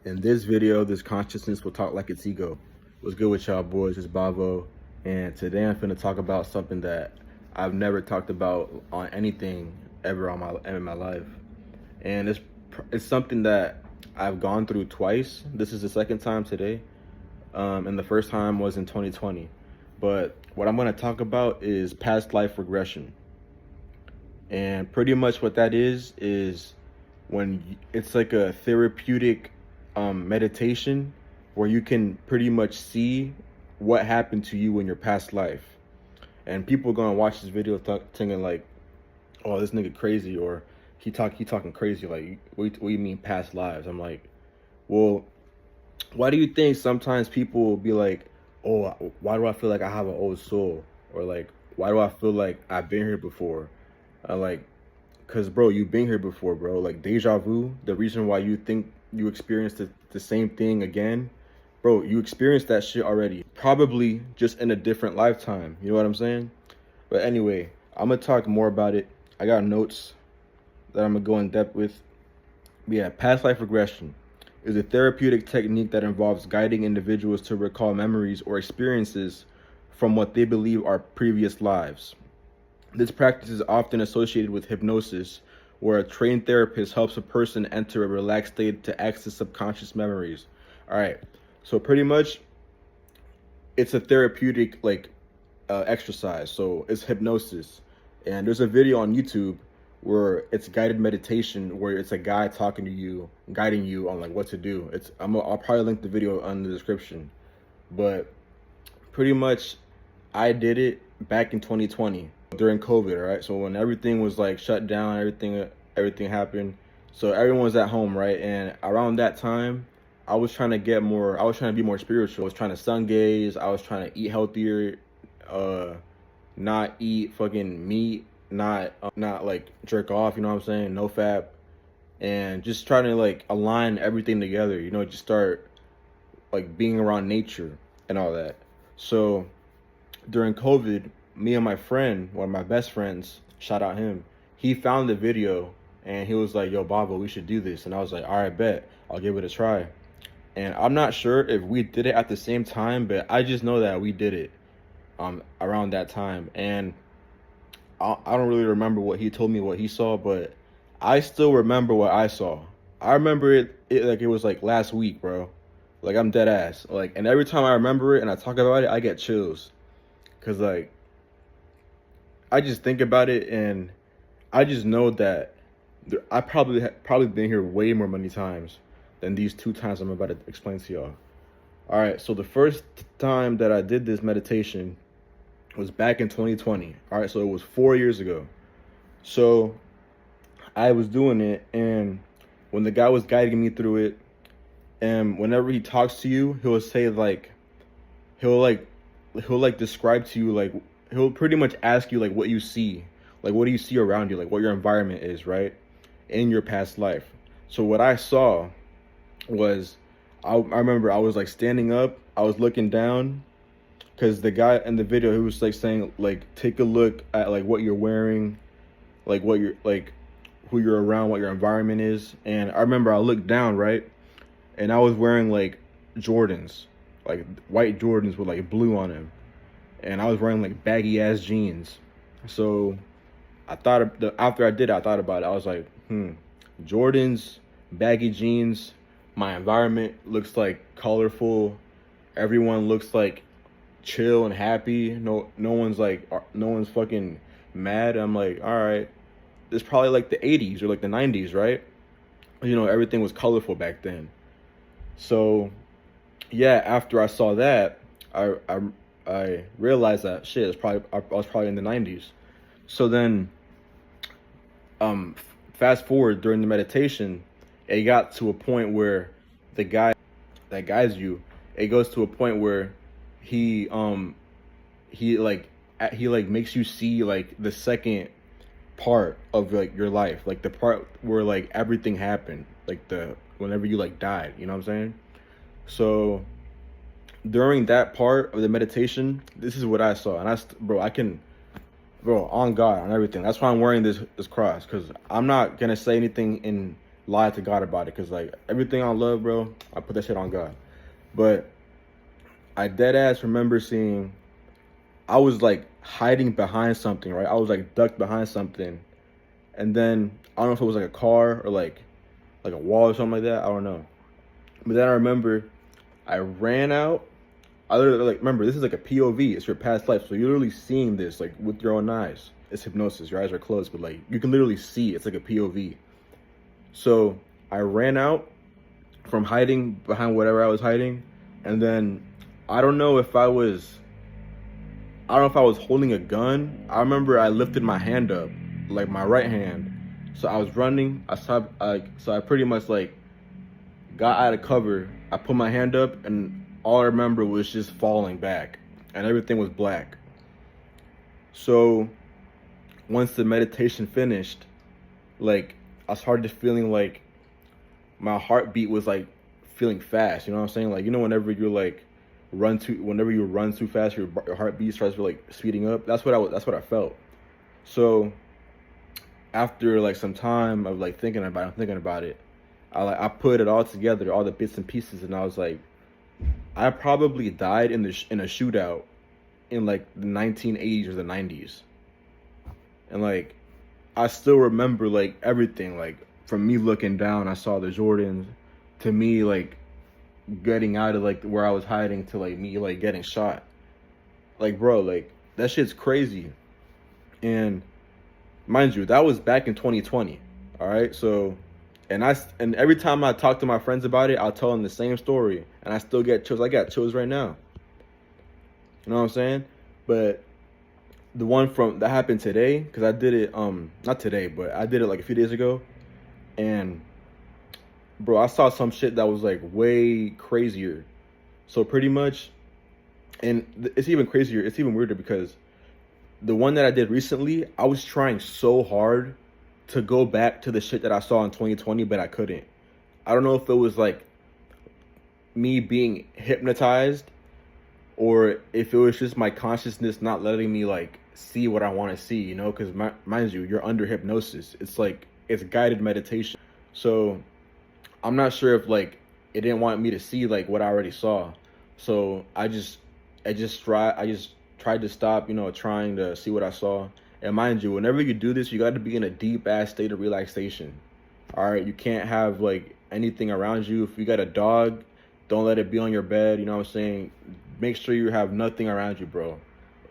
In this video, this consciousness will talk like its ego. What's good with y'all boys? It's Bavo, and today I'm finna talk about something that I've never talked about on anything ever in my life, and it's something that I've gone through twice. This is the second time today, and the first time was in 2020. But what I'm gonna talk about is past life regression, and pretty much what that is when it's like a therapeutic meditation where you can pretty much see what happened to you in your past life. And people are gonna watch this video thinking like, "Oh, this nigga crazy," or he talking crazy. Like, what do you mean past lives? I'm like, well, why do you think sometimes people will be like, "Oh, why do I feel like I have an old soul?" Or like, why do I feel like I've been here before? Like, cause bro, you've been here before, bro. Like deja vu. The reason why you think you experienced the same thing again, bro, you experienced that shit already. Probably just in a different lifetime. You know what I'm saying? But anyway, I'm gonna talk more about it. I got notes that I'm gonna go in depth with. Yeah, past life regression is a therapeutic technique that involves guiding individuals to recall memories or experiences from what they believe are previous lives. This practice is often associated with hypnosis, where a trained therapist helps a person enter a relaxed state to access subconscious memories. All right, so pretty much it's a therapeutic exercise. So it's hypnosis, and there's a video on YouTube where it's guided meditation, where it's a guy talking to you, guiding you on like what to do. I'll probably link the video in the description, but pretty much I did it back in 2020 during COVID, right? So when everything was like shut down, everything happened. So everyone was at home, right? And around that time, I was trying to be more spiritual. I was trying to sun gaze. I was trying to eat healthier, not eat fucking meat, not like jerk off, you know what I'm saying? No fat. And just trying to like align everything together, just start like being around nature and all that. So during COVID, me and my friend, one of my best friends, shout out him, he found the video and he was like, "Yo, Babo, we should do this." And I was like, "All right, bet, I'll give it a try." And I'm not sure if we did it at the same time, but I just know that we did it around that time. And I don't really remember what he told me what he saw, but I still remember what I saw. I remember it like it was like last week, bro. Like I'm dead ass. Like, and every time I remember it and I talk about it, I get chills. Cause like, I just think about it and I just know that I probably been here way more many times than these two times I'm about to explain to y'all. All right, so the first time that I did this meditation was back in 2020. All right, so it was 4 years ago. So I was doing it, and when the guy was guiding me through it, and whenever he talks to you, he'll say like, he'll like describe to you, like he'll pretty much ask you like what you see, like what do you see around you, like what your environment is, right, in your past life. So what I saw was, I remember I was like standing up, I was looking down, because the guy in the video, he was like saying like, take a look at like what you're wearing, like what you're like, who you're around, what your environment is. And I remember I looked down, right, and I was wearing like Jordans, like white Jordans with like blue on them, and I was wearing like baggy ass jeans. So after I did it, I thought about it. I was like, Jordans, baggy jeans, my environment looks like colorful, everyone looks like chill and happy, no one's fucking mad. I'm like, all right, it's probably like the 80s or like the 90s, right? Everything was colorful back then. So yeah, after I saw that, I realized that shit, I was probably in the 90s. So then fast forward during the meditation, it got to a point where the guy that guides you, it goes to a point where he makes you see like the second part of like your life, like the part where like everything happened, like whenever you like died, you know what I'm saying? So during that part of the meditation, this is what I saw. And bro, on God, on everything. That's why I'm wearing this cross, because I'm not gonna say anything in lie to God about it, because like everything I love, bro, I put that shit on God. But I dead ass remember seeing, I was like hiding behind something, right? I was like ducked behind something, and then I don't know if it was like a car or like a wall or something like that. I don't know. But then I remember I ran out. I literally, like, remember, this is like a POV. It's your past life, so you're literally seeing this like with your own eyes. It's hypnosis. Your eyes are closed, but like you can literally see. It's like a POV. So I ran out from hiding behind whatever I was hiding, and then I don't know if I was, I don't know if I was holding a gun. I remember I lifted my hand up, like my right hand. So I was running. So I pretty much like got out of cover. I put my hand up, and all I remember was just falling back, and everything was black. So once the meditation finished, like I started feeling like my heartbeat was like feeling fast. You know what I'm saying? Like, you know, whenever you run too fast, your heartbeat starts like speeding up. That's what I felt. So after like some time of like thinking about it, I put it all together, all the bits and pieces, and I was like, I probably died in a shootout in like the 1980s or the 90s, and like I still remember like everything. Like from me looking down, I saw the Jordans, to me like getting out of like where I was hiding, to like me like getting shot. Like, bro, like that shit's crazy. And mind you, that was back in 2020. All right, so and every time I talk to my friends about it, I'll tell them the same story, and I still get chills. I got chills right now. You know what I'm saying? But the one from that happened today, because I did it not today, but I did it like a few days ago, and bro, I saw some shit that was like way crazier. So pretty much, and it's even crazier, it's even weirder, because the one that I did recently, I was trying so hard to go back to the shit that I saw in 2020, but I couldn't. I don't know if it was like me being hypnotized, or if it was just my consciousness not letting me like see what I want to see, you know, because mind you, you're under hypnosis. It's like, it's guided meditation. So I'm not sure if like it didn't want me to see like what I already saw. So I just tried to stop, you know, trying to see what I saw. And mind you, whenever you do this, you got to be in a deep ass state of relaxation. All right, you can't have like anything around you. If you got a dog, don't let it be on your bed. You know what I'm saying? Make sure you have nothing around you, bro.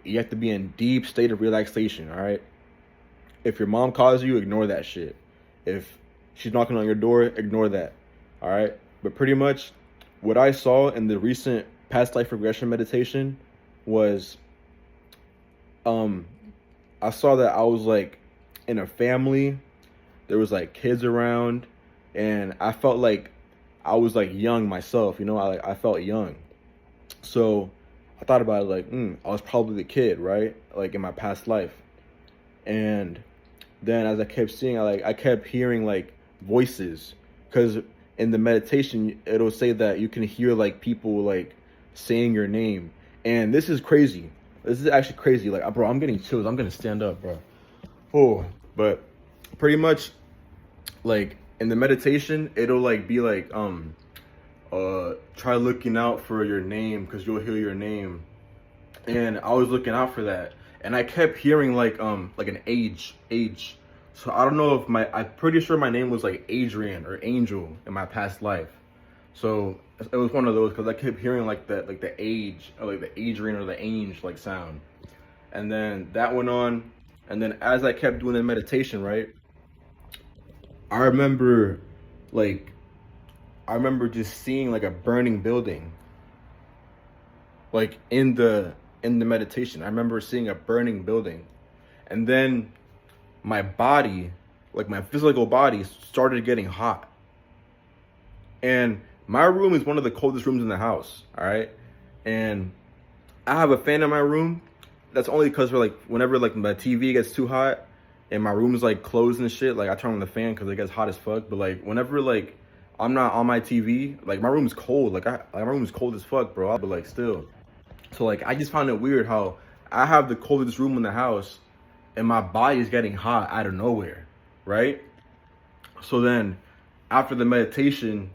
You have to be in deep state of relaxation. All right. If your mom calls you, ignore that shit. If she's knocking on your door, ignore that. All right. But pretty much what I saw in the recent past life regression meditation was, I saw that I was like in a family. There was like kids around, and I felt like I was like young myself, you know, I felt young. So I thought about it like, I was probably the kid, right? Like in my past life. And then as I kept seeing, I kept hearing like voices, because in the meditation, it'll say that you can hear like people like saying your name. And this is crazy. This is actually crazy. Like, bro, I'm getting chills. I'm gonna stand up, bro. Oh, but pretty much, like in the meditation, it'll like be like, try looking out for your name, because you'll hear your name. And I was looking out for that, and I kept hearing like an age. So I don't know if I'm pretty sure my name was like Adrian or Angel in my past life. So it was one of those, because I kept hearing like that, like the age, or like the Adrian or the Ange like sound. And then that went on, and then as I kept doing the meditation, right, I remember just seeing like a burning building, like in the meditation. I remember seeing a burning building, and then my body, like my physical body, started getting hot. And my room is one of the coldest rooms in the house, all right? And I have a fan in my room. That's only because whenever like my TV gets too hot and my room is like closed and shit, like I turn on the fan because it gets hot as fuck. But like whenever like I'm not on my TV, like my room is cold. Like my room is cold as fuck, bro. But like still, so like I just found it weird how I have the coldest room in the house and my body is getting hot out of nowhere, right? So then after the meditation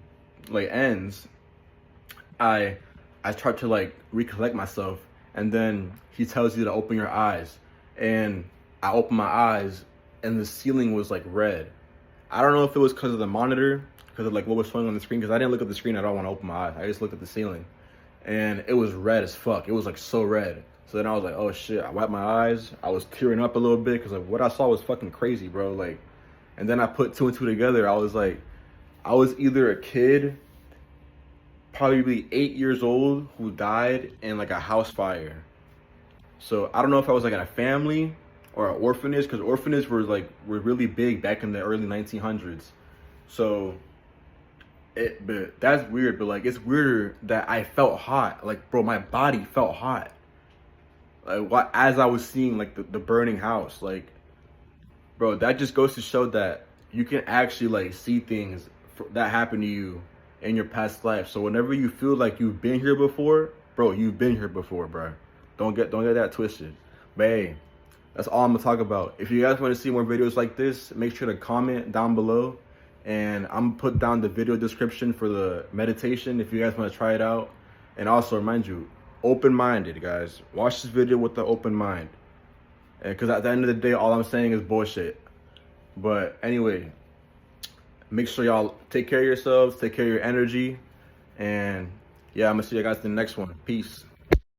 like ends, I start to like recollect myself, and then he tells you to open your eyes, and I open my eyes, and the ceiling was like red. I don't know if it was because of the monitor, because of like what was showing on the screen, because I didn't look at the screen at all when I opened my eyes. I just looked at the ceiling, and it was red as fuck. It was like so red. So then I was like, oh shit. I wiped my eyes. I was tearing up a little bit because like what I saw was fucking crazy, bro. Like, and then I put two and two together. I was like, I was either a kid, probably 8 years old, who died in like a house fire. So I don't know if I was like in a family or an orphanage, because orphanages were really big back in the early 1900s. So but that's weird. But like it's weirder that I felt hot. Like, bro, my body felt hot. Like what, as I was seeing like the burning house. Like, bro, that just goes to show that you can actually like see things that happen to you in your past life. So whenever you feel like you've been here before, bro, you've been here before, bro. Don't get that twisted. But hey, that's all I'm gonna talk about. If you guys want to see more videos like this, make sure to comment down below, and I'm gonna put down the video description for the meditation if you guys want to try it out. And also remind you, open-minded, guys. Watch this video with the open mind, because at the end of the day, all I'm saying is bullshit. But anyway, make sure y'all take care of yourselves, take care of your energy, and yeah, I'm gonna see you guys in the next one. Peace.